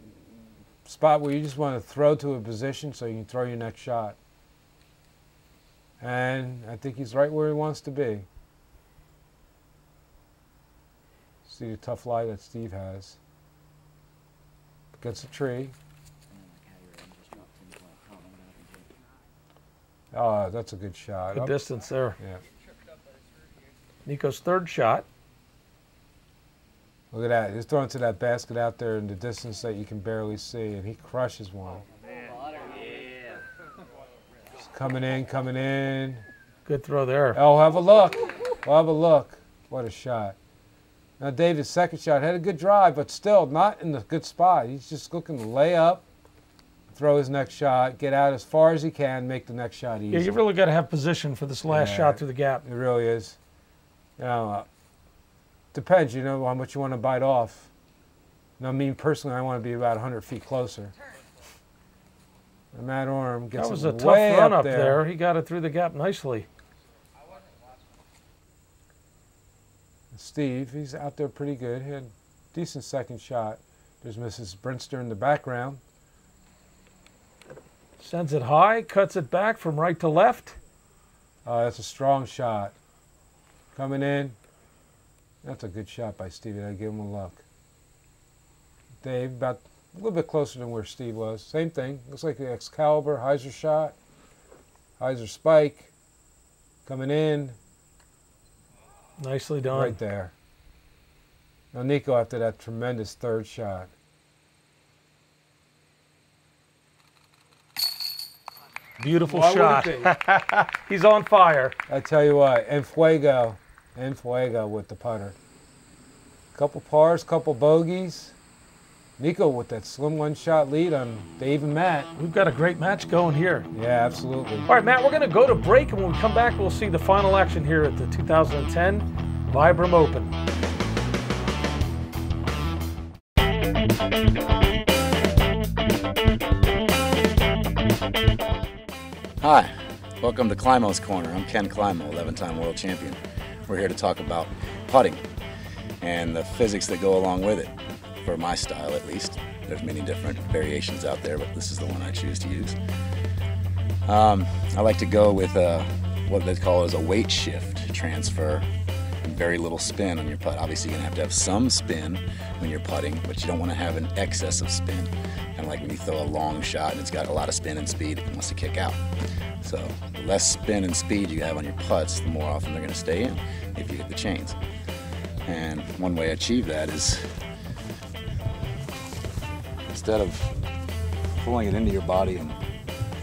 spot where you just want to throw to a position so you can throw your next shot. And I think he's right where he wants to be. See the tough lie that Steve has. Gets a tree. Oh, that's a good shot. Good distance there. Yeah. Nico's 3rd shot. Look at that. He's throwing to that basket out there in the distance that you can barely see, and he crushes one. Just coming in, coming in. Good throw there. Oh, have a look. Oh, have a look. What a shot. Now, David's 2nd shot had a good drive, but still not in the good spot. He's just looking to lay up, throw his next shot, get out as far as he can, make the next shot easy. Yeah, you really got to have position for this last shot through the gap. It really is. You know, depends, you know, how much you want to bite off. Now, me personally, I want to be about 100 feet closer. Matt Orm gets that was it a tough way run up up there. He got it through the gap nicely. Steve, he's out there pretty good. He had a decent second shot. There's Mrs. Brinster in the background. Sends it high, cuts it back from right to left. That's a strong shot. Coming in. That's a good shot by Stevie. I give him a look. Dave, about a little bit closer than where Steve was. Same thing. Looks like the Excalibur, Heiser shot. Heiser spike. Coming in. Nicely done. Right there. Now Nico after that tremendous third shot. Beautiful Why shot. He's on fire. I tell you what, en fuego with the putter. Couple pars, couple bogeys. Nico with that slim one-shot lead on Dave and Matt. We've got a great match going here. Yeah, absolutely. All right, Matt, we're going to go to break, and when we come back, we'll see the final action here at the 2010 Vibram Open. Hi, welcome to Climo's Corner. I'm Ken Climo, 11-time world champion. We're here to talk about putting and the physics that go along with it. For my style, at least. There's many different variations out there, but this is the one I choose to use. I like to go with what they call as a weight shift transfer and very little spin on your putt. Obviously, you're going to have some spin when you're putting, but you don't want to have an excess of spin. Kind of like when you throw a long shot and it's got a lot of spin and speed, it wants to kick out. So the less spin and speed you have on your putts, the more often they're going to stay in if you hit the chains. And one way to achieve that is instead of pulling it into your body and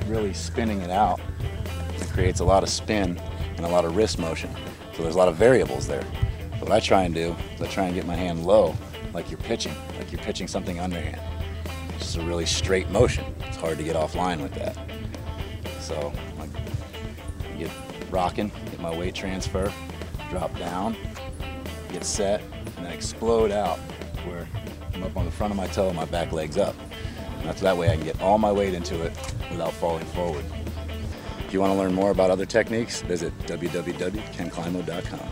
really spinning it out, it creates a lot of spin and a lot of wrist motion. So there's a lot of variables there. So what I try and do is I try and get my hand low like you're pitching something underhand. It's just a really straight motion. It's hard to get offline with that. So I get rocking, get my weight transfer, drop down, get set, and then explode out where I'm up on the front of my toe and my back leg's up. And that's that way I can get all my weight into it without falling forward. If you want to learn more about other techniques, visit www.kenclimo.com.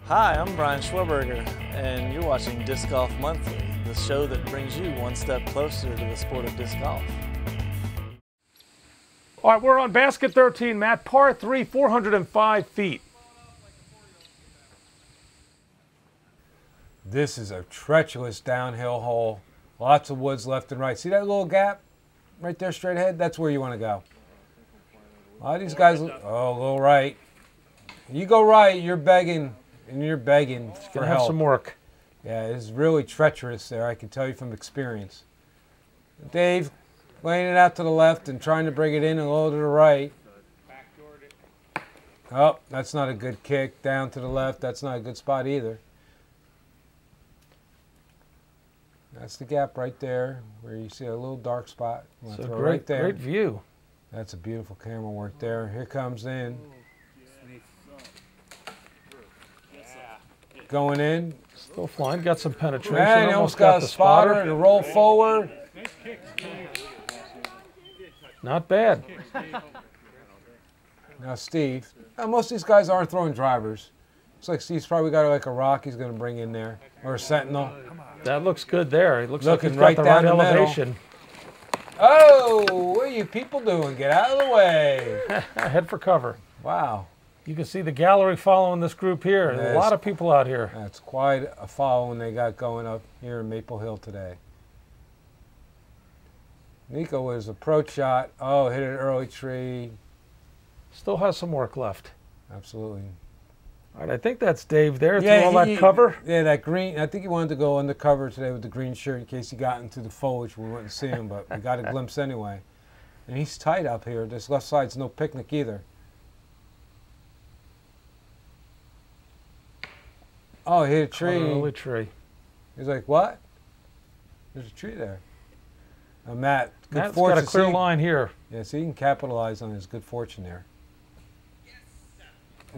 Hi, I'm Brian Schwarberger, and you're watching Disc Golf Monthly, the show that brings you one step closer to the sport of disc golf. All right, we're on basket 13, Matt. Par 3, 405 feet. This is a treacherous downhill hole. Lots of woods left and right. See that little gap right there straight ahead? That's where you want to go. A lot of these guys, oh, a little right. You go right, you're begging, and you're begging for help. Have some work. Yeah, it's really treacherous there, I can tell you from experience. Dave, laying it out to the left and trying to bring it in and a little to the right. Oh, that's not a good kick. Down to the left, that's not a good spot either. That's the gap right there where you see a little dark spot. So throw great, right there. great view. That's a beautiful camera work there. Here comes in. Going in. Still flying. Got some penetration. Man, almost got a spotter to roll forward. Not bad. Now Steve, most of these guys aren't throwing drivers. Looks like Steve's probably got like a rock he's going to bring in there, or a sentinel. That looks good there. It looks like Looking he's right got the down right the middle. elevation. Oh, what are you people doing? Get out of the way. Head for cover. Wow. You can see the gallery following this group here. Yes. A lot of people out here. That's quite a following they got going up here in Maple Hill today. Nico with his approach shot. Oh, hit an early tree. Still has some work left. Absolutely. All right, I think that's Dave there through all that cover. Yeah, that green. I think he wanted to go undercover today with the green shirt in case he got into the foliage. We wouldn't see him, but we got a glimpse anyway. And he's tight up here. This left side's no picnic either. Oh, he hit a tree. Early tree. He's like, what? There's a tree there. Matt, good Matt's fortune. got a clear line here. Yeah, so he can capitalize on his good fortune there.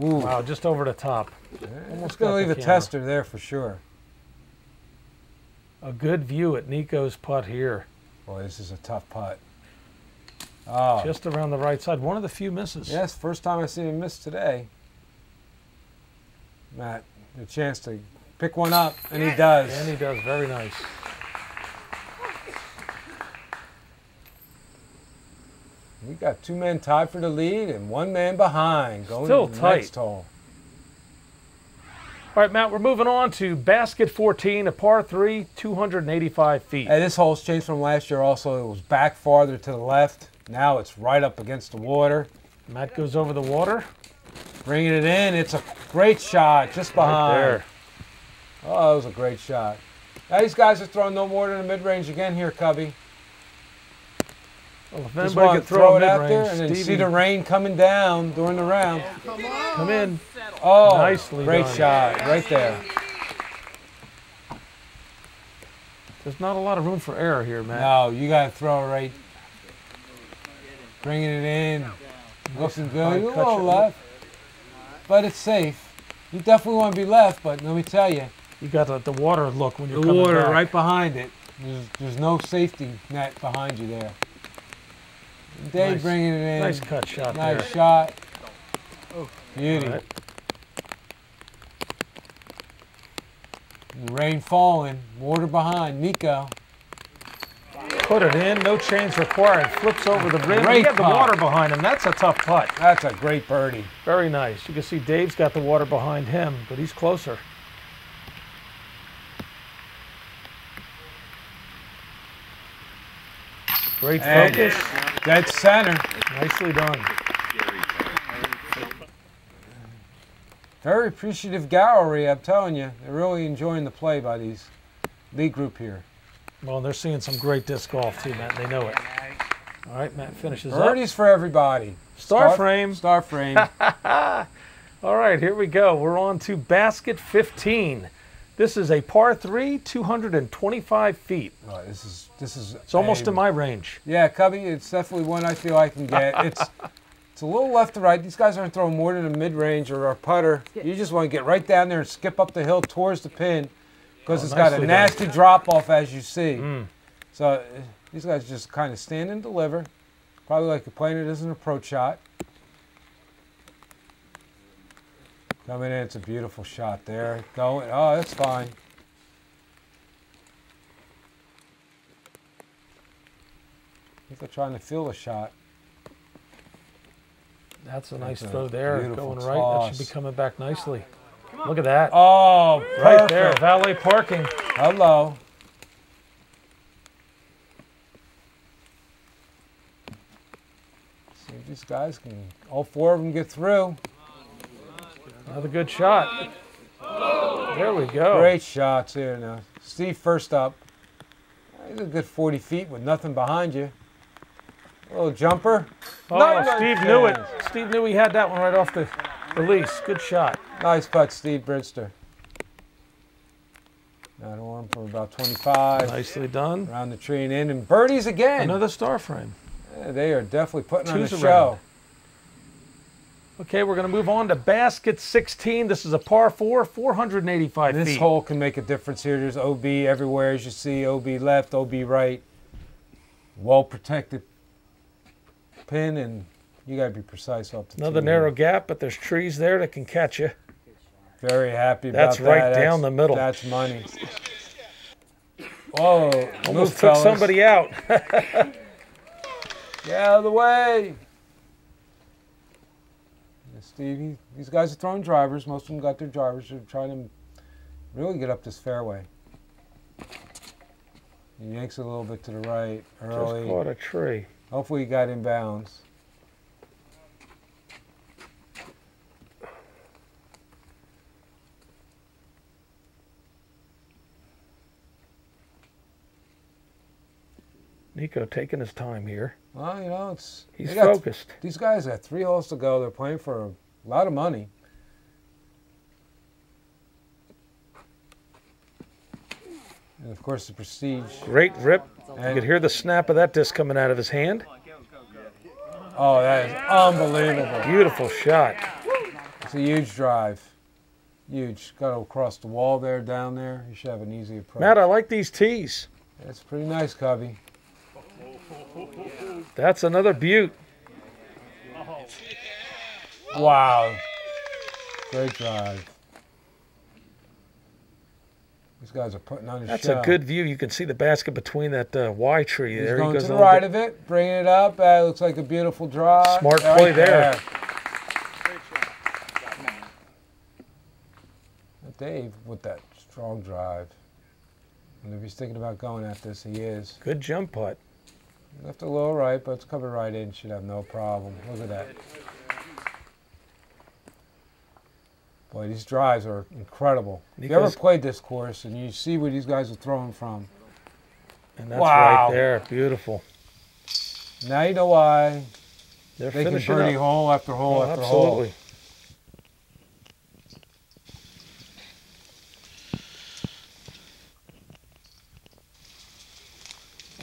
Ooh. Wow, just over the top. Almost going to leave a tester there for sure. A good view at Nico's putt here. Boy, this is a tough putt. Oh. Just around the right side. One of the few misses. Yes, first time I've seen him miss today. Matt, a chance to pick one up, and he does. And he does. Very nice. We got 2 men tied for the lead and 1 man behind. Going Still to the tight. next hole. All right, Matt, we're moving on to basket 14, a par 3, 285 feet. Hey, this hole's changed from last year also. It was back farther to the left. Now it's right up against the water. Matt goes over the water. Bringing it in. It's a great shot just behind. Right there. Oh, that was a great shot. Now these guys are throwing no more than a mid-range again here, Cubby. Well, if Just anybody want could to throw it a out there mid-range, and then see Stevie. the rain coming down during the round. Come in. Oh, Nicely great done. shot right there. There's not a lot of room for error here, Matt. No, you got to throw it right. Bringing it in. Looking good. A little left. But it's safe. You definitely want to be left, but let me tell you. You got the water look when you're The coming water back. right behind it. There's no safety net behind you there. Dave Nice. bringing it in. Nice cut shot Nice there. shot. Beauty. All right. Rain falling. Water behind. Nico. Put it in. No change required. Flips over the rim. Great He had the putt. water behind him. That's a tough putt. That's a great birdie. Very nice. You can see Dave's got the water behind him, but he's closer. Great And focus. dead center. Nicely done. Very appreciative gallery, I'm telling you. They're really enjoying the play by these league group here. Well, they're seeing some great disc golf too, Matt. They know it. All right, Matt finishes up. Birdies for everybody. Star frame. Star frame. All right, here we go. We're on to basket 15. This is a par 3, 225 feet. Oh, this is It's almost in my range. Yeah, Cubby, it's definitely one I feel I can get. It's a little left to right. These guys aren't throwing more than a mid-range or a putter. You just want to get right down there and skip up the hill towards the pin because it's got a nicely nasty drop-off, as you see. So these guys just kind of stand and deliver. Probably like you're playing it as an approach shot. Coming in, it's a beautiful shot there. Going, oh, that's fine. I think they're trying to feel the shot. That's a nice That's a throw there. beautiful Going right. That should be toss. coming back nicely. Look at that. Oh, right there. perfect. Valet parking. Hello. See if these guys can, all 4 of them get through. Another good shot. There we go. Great shots here now. Steve first up. He's a good 40 feet with nothing behind you. A little jumper. Oh, Nice. Steve knew it. Steve knew he had that one right off the release. Good shot. Nice putt, Steve Bridster. That arm for about 25. Nicely done. Around the tree and in. And birdies again. Another star frame. Yeah, they are definitely putting on a Two's show. around. Okay, we're going to move on to basket 16. This is a par 4, 485 This feet. hole can make a difference here. There's OB everywhere, as you see. OB left, OB right. Well protected pin, and you got to be precise off the Another tee. narrow gap, but there's trees there that can catch you. Very happy about That's that. right down the middle. That's money. Whoa. Almost move, took fellas. somebody out. Get out of the way. Stevie, these guys are throwing drivers. Most of them got their drivers. They're trying to really get up this fairway. He yanks it a little bit to the right early. Just caught a tree. Hopefully he got in bounds. Nico taking his time here. Well, you know, He's focused. These guys got 3 holes to go. They're playing for a lot of money. And of course, the prestige. Great rip. And You could hear the snap of that disc coming out of his hand. oh, that is unbelievable. Beautiful shot. It's a huge drive. Huge. Got to cross the wall there, down there. You should have an easy approach. Matt, I like these tees. That's pretty nice, Cubby. That's another beaut. Wow. Great drive. These guys are putting on a That's show. a good view. You can see the basket between that Y tree. He's there going he goes to the right of it, bringing it up. Looks like a beautiful drive. Smart play there. Dave with that strong drive. And if he's thinking about going at this, he is. Good jump putt. Left a little right, but it's covered right in. Should have no problem. Look at that. Boy, these drives are incredible. If you ever played this course and you see where these guys are throwing from. And that's right there. Beautiful. Now you know why they can birdie hole after hole after hole. Absolutely.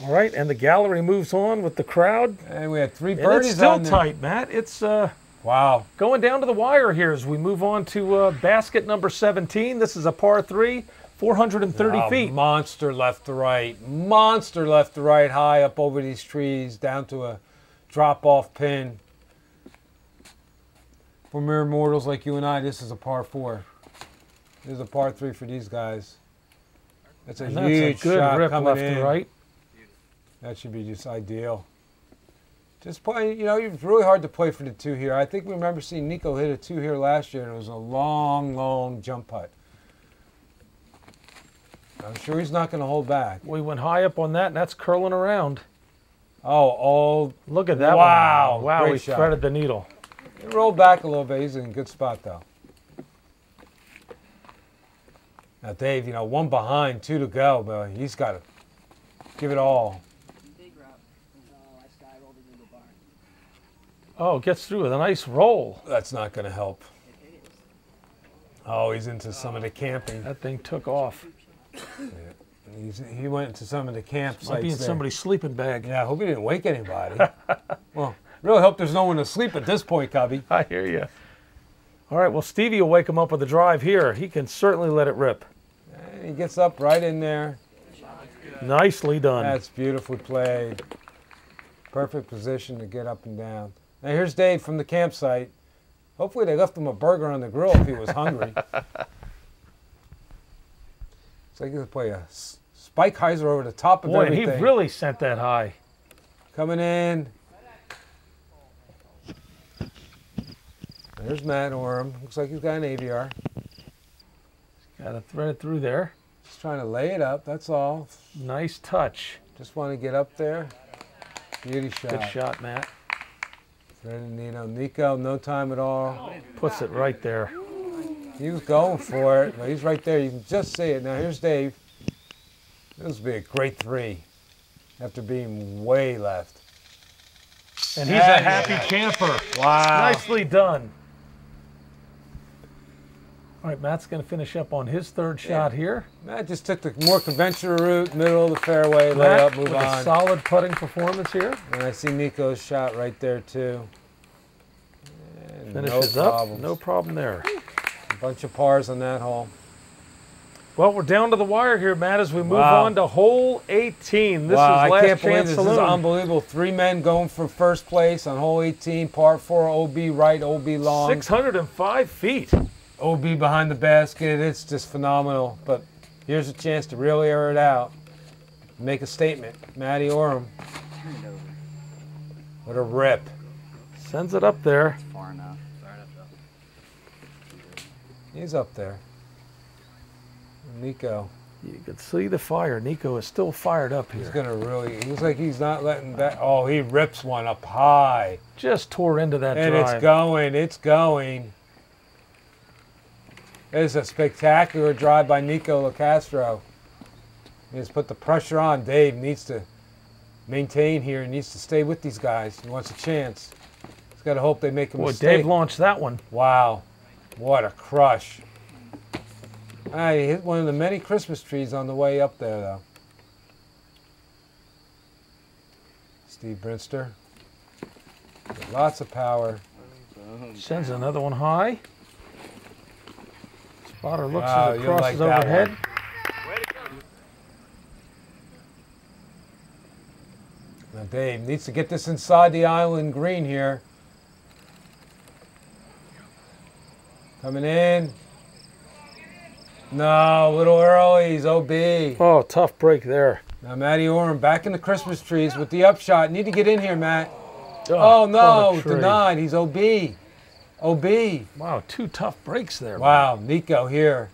All right, and the gallery moves on with the crowd. And we had 3 birdies and it's still on there. tight, Matt. It's wow. Going down to the wire here as we move on to basket number 17. This is a par 3, 430 feet. Monster left to right. Monster left to right, high up over these trees, down to a drop-off pin. For mere mortals like you and I, this is a par 4. This is a par 3 for these guys. That's a huge good shot rip coming left in. to right. That should be just ideal. Just play, you know, it's really hard to play for the 2 here. I think we remember seeing Nico hit a 2 here last year, and it was a long, long jump putt. I'm sure he's not going to hold back. We went high up on that, and that's curling around. Oh, look at that wow, one. Wow, he threaded the needle. He rolled back a little bit. He's in a good spot, though. Now, Dave, you know, 1 behind, 2 to go, but he's got to give it all. Oh, gets through with a nice roll. That's not going to help. Oh, he's into some of the camping. That thing took off. Yeah. He went into some of the campsites. Might be in somebody's sleeping bag. Yeah, I hope he didn't wake anybody. Well, really hope there's no one to sleep at this point, Cubby. I hear you. All right, well, Stevie will wake him up with a drive here. He can certainly let it rip. And he gets up right in there. Nicely done. That's beautifully played. Perfect position to get up and down. Now here's Dave from the campsite. Hopefully they left him a burger on the grill if he was hungry. It's like he's going to play a spike hyzer over the top of everything. Boy, he really sent that high. Coming in. There's Matt Orem. Looks like he's got an AVR. Got to thread it through there. Just trying to lay it up, that's all. Nice touch. Just want to get up there. Beauty shot. Good shot, Matt. Nico, no time at all. Puts it right there. He was going for it. No, he's right there. You can just see it. Now here's Dave. This would be a great 3 after being way left. And he's a happy camper. Wow. Nicely done. All right, Matt's going to finish up on his 3rd shot here. Matt just took the more conventional route, middle of the fairway, lay up, move on. A solid putting performance here. And I see Nico's shot right there, too. And finishes up. No problem there. A bunch of pars on that hole. Well, we're down to the wire here, Matt, as we move on to hole 18. This is last I can't believe chance this. saloon. This is unbelievable. 3 men going for first place on hole 18, par 4, OB right, OB long. 605 feet. OB behind the basket. It's just phenomenal. But here's a chance to really air it out. Make a statement. Matty Orem. What a rip. Sends it up there. Far enough. He's up there. Nico. You can see the fire. Nico is still fired up here. He's going to really, he looks like he's not letting that. Oh, he rips one up high. Just tore into that and drive. It's going. It's going. It's a spectacular drive by Nico LaCastro. He has put the pressure on. Dave needs to maintain here. He needs to stay with these guys. He wants a chance. He's got to hope they make a mistake. Dave launched that one. Wow. What a crush. He hit one of the many Christmas trees on the way up there, though. Steve Brinster. Lots of power. Sends another one high. Spotter looks Wow, as it you'll crosses like that overhead. one. Now Dave needs to get this inside the island green here. Coming in. No, a little early. He's OB. Oh, tough break there. Now Matty Oram back in the Christmas trees with the upshot. Need to get in here, Matt. Oh no, denied. He's OB. OB. Wow, 2 tough breaks there. Wow, Nico here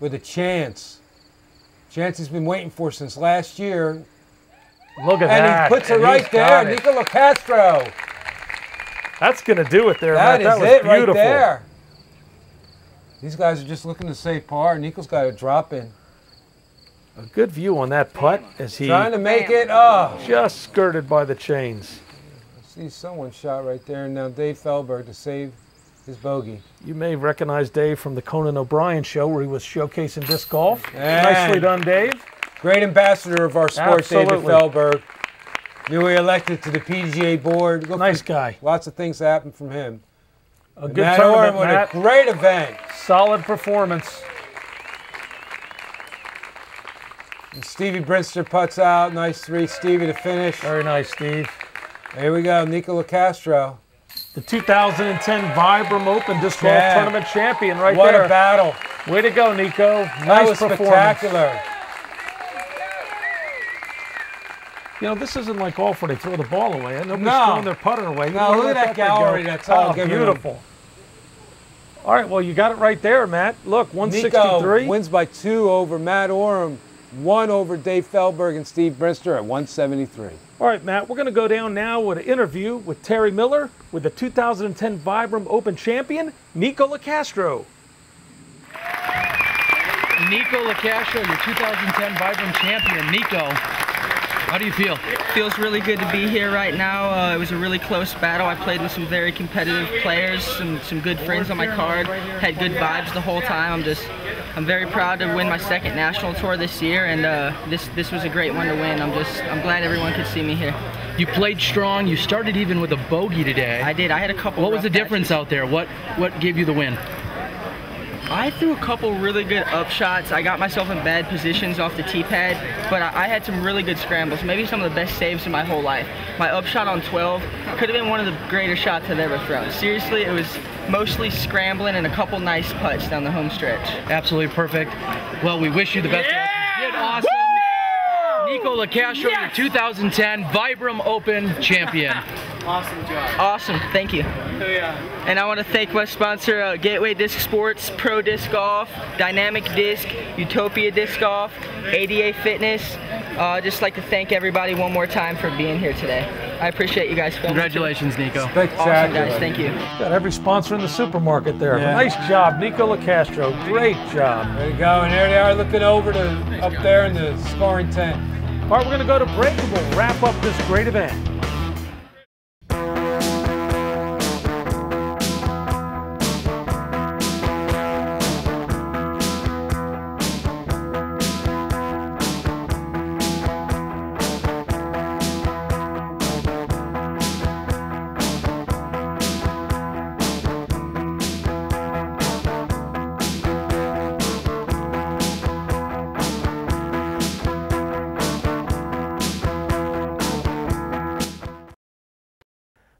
with a chance. Chance he's been waiting for since last year. Look at that. And he puts it right there. Nico Castro. That's going to do it there, Matt. That is was it beautiful. right there. These guys are just looking to save par. Nico's got a drop in. A good view on that putt as he trying to make it. Just skirted by the chains. I see someone shot right there. Now Dave Feldberg to save his bogey. You may recognize Dave from the Conan O'Brien show where he was showcasing disc golf. Nicely done, Dave. Great ambassador of our sport, Absolutely. David Feldberg. Newly elected to the PGA board. Nice guy. Lots of things happen from him. A good tournament, Matt. A great event. Solid performance. And Stevie Brinster putts out. Nice 3, Stevie, to finish. Very nice, Steve. Here we go, Nico Castro. The 2010 Vibram Open Disc Golf Tournament champion right there. What a battle. Way to go, Nico. That was spectacular. You know, this isn't like golf where they throw the ball away. Nobody's throwing their putter away. No, look at that gallery. That's all beautiful. All right, well, you got it right there, Matt. Look, 163. Nico wins by 2 over Matt Oram, 1 over Dave Feldberg and Steve Brinster at 173. All right, Matt, we're going to go down now with an interview with Terry Miller with the 2010 Vibram Open champion, Nico Castro. Nico Castro, your 2010 Vibram champion. Nico, how do you feel? It feels really good to be here right now. It was a really close battle. I played with some very competitive players, some good friends on my card. Had good vibes the whole time. I'm very proud to win my 2nd national tour this year, and this was a great one to win. I'm glad everyone could see me here. You played strong. You started even with a bogey today. I did. I had a couple. What was the difference out there? What gave you the win? I threw a couple really good up shots. I got myself in bad positions off the tee pad, but I had some really good scrambles, maybe some of the best saves in my whole life. My up shot on 12 could have been one of the greatest shots I've ever thrown. Seriously, it was mostly scrambling and a couple nice putts down the home stretch. Absolutely perfect. Well, we wish you the best. You did awesome. Nico Castro, your 2010 Vibram Open champion. Awesome job. Awesome, thank you. Oh, yeah. And I want to thank my sponsor, Gateway Disc Sports, Pro Disc Golf, Dynamic Disc, Utopia Disc Golf, ADA Fitness. Just like to thank everybody one more time for being here today. I appreciate you guys. Congratulations, Nico. Spectacular. Awesome, guys. Thank you. Got every sponsor in the supermarket there. Yeah. Nice job, Nico Castro. Great job. There you go. And there they are looking over to up there in the scoring tent. All right, we're going to go to break and we'll wrap up this great event.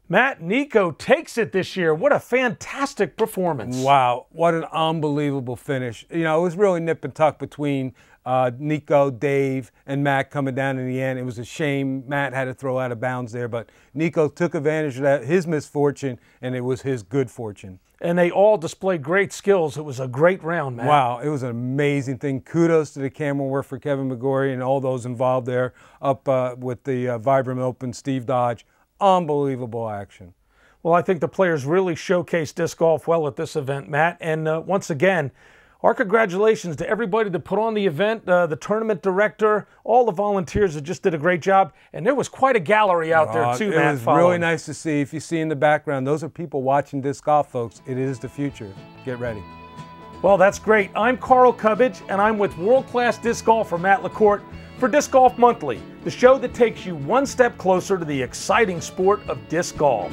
Matt, Nico takes it this year. What a fantastic performance. Wow, what an unbelievable finish. You know, it was really nip and tuck between Nico, Dave, and Matt coming down in the end. It was a shame Matt had to throw out of bounds there, but Nico took advantage of that, his misfortune, and it was his good fortune. And they all displayed great skills. It was a great round, Matt. Wow, it was an amazing thing. Kudos to the camera work for Kevin McGorry and all those involved there up with the Vibram Open, Steve Dodge. Unbelievable action. Well, I think the players really showcased disc golf well at this event, Matt. And once again, our congratulations to everybody that put on the event, the tournament director, all the volunteers that just did a great job. And there was quite a gallery out there too, Matt. It was really nice to see. If you see in the background, those are people watching disc golf, folks. It is the future. Get ready. Well, that's great. I'm Carl Cubbage, and I'm with world-class disc golfer Matt LaCourte for Disc Golf Monthly, the show that takes you one step closer to the exciting sport of disc golf.